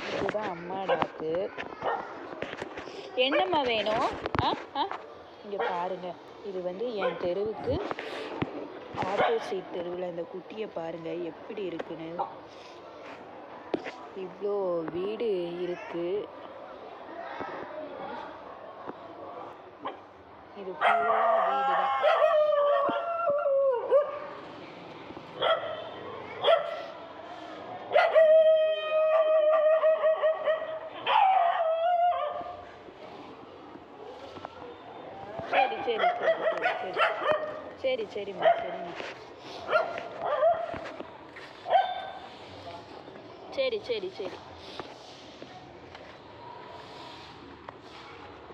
இதுதான் அம்மா டாக்கு. என்னம்மா வேணும்? இங்கே பாருங்கள், இது வந்து என் தெருவுக்கு ஆப்போசிட் தெருவில் இந்த குட்டியை பாருங்கள் எப்படி இருக்குன்னு. இவ்வளோ வீடு இருக்குது. இது ஃபுல்லாக வீடு தான். சரி சரிம்மா சரிம்மா. சரி சரி சரி.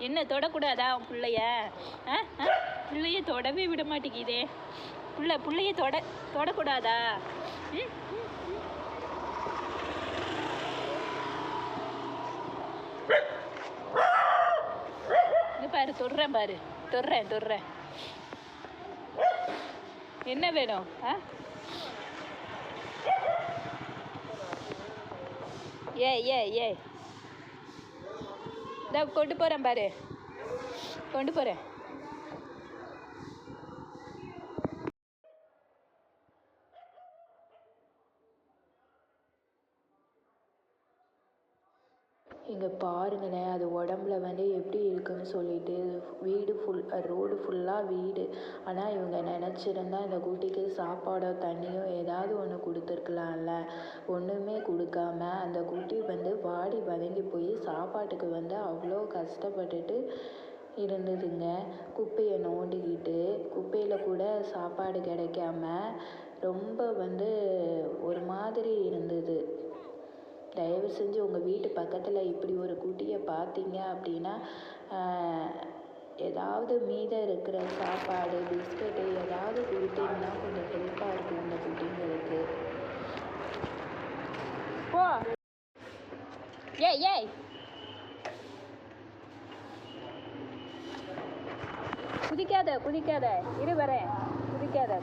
என்ன தொடக்கூடாதா பிள்ளைய? பிள்ளைய தொடவே விட மாட்டேங்குதே. பிள்ளைய தொடக்கூடாதா? பாரு, தொடுறேன் பாரு, தொடுறேன். என்ன வேணும்? ஏ இதோ கொண்டு போகிறேன் பாரு, கொண்டு போகிறேன். இங்கே பாருங்களேன், அது உடம்புல வந்து எப்படி இருக்குன்னு சொல்லிட்டு. வீடு ரோடு ஃபுல்லாக வீடு. ஆனால் இவங்க நினச்சிருந்தா இந்த குட்டிக்கு சாப்பாடோ தண்ணியோ ஏதாவது ஒன்று கொடுத்துருக்கலாம்ல. ஒன்றுமே கொடுக்காம அந்த குட்டி வந்து வாடி வதங்கி போய் சாப்பாட்டுக்கு வந்து அவ்வளோ கஷ்டப்பட்டுட்டு இருந்ததுங்க. குப்பையை நோண்டிக்கிட்டு, குப்பையில் கூட சாப்பாடு கிடைக்காம ரொம்ப வந்து ஒரு மாதிரி இருந்தது. தயவு செஞ்சு உங்கள் வீட்டு பக்கத்தில் இப்படி ஒரு குட்டியை பார்த்தீங்க அப்படின்னா ஏதாவது மீதம் இருக்கிற சாப்பாடு, பிஸ்கட்டு ஏதாவது கொடுத்தீங்கன்னா கொஞ்சம் ஹெல்ப்பாக இருக்கும் இந்த குட்டிங்களுக்கு. போ. ஏய் குதிக்காத, இரு வரேன். குதிக்காத.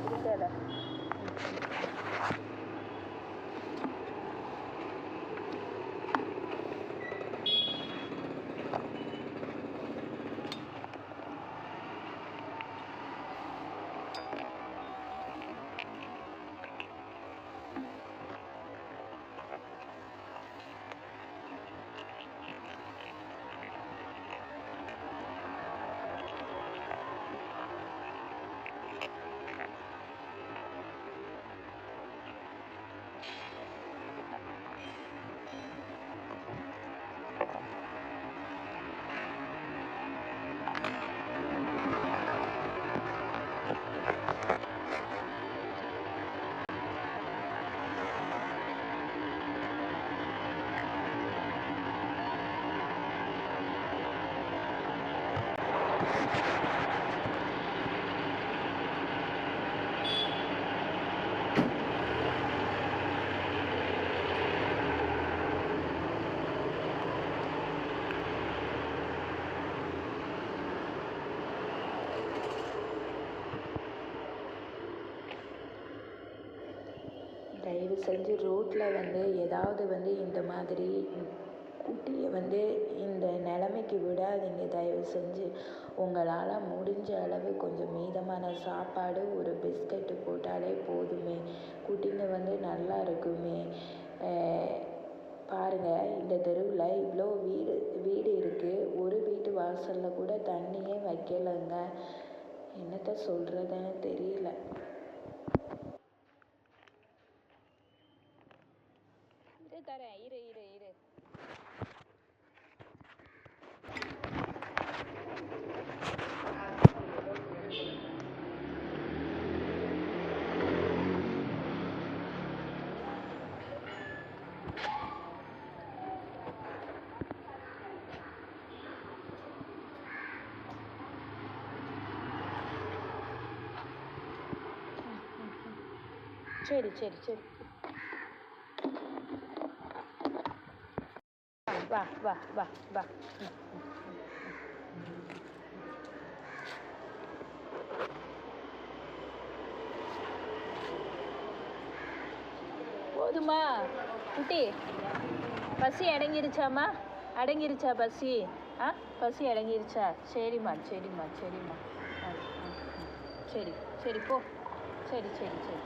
தயவு செஞ்சு ரோட்டில் வந்து ஏதாவது வந்து இந்த மாதிரி குட்டியை வந்து இந்த நிலைமைக்கு விடாதீங்க. தயவு செஞ்சு உங்களால் முடிஞ்ச அளவு கொஞ்சம் மீதமான சாப்பாடு, ஒரு பிஸ்கட்டு போட்டாலே போதுமே. குட்டிங்க வந்து நல்லா இருக்குமே. பாருங்கள், இந்த தெருவில் இவ்வளோ வீடு இருக்குது. ஒரு வீட்டு வாசலில் கூட தண்ணியே வைக்கலைங்க. என்னத்த சொல்கிறதுன்னு தெரியல. தரேன், இரு. சரி வா. போதுமா குட்டி? பசி அடங்கிருச்சாம்மா? அடங்கிருச்சா பசி? ஆ, பசி அடங்கிருச்சா? சரிம்மா சரிம்மா சரிம்மா. ஆ, ஆ, சரி சரி போ. சரி சரி சரி.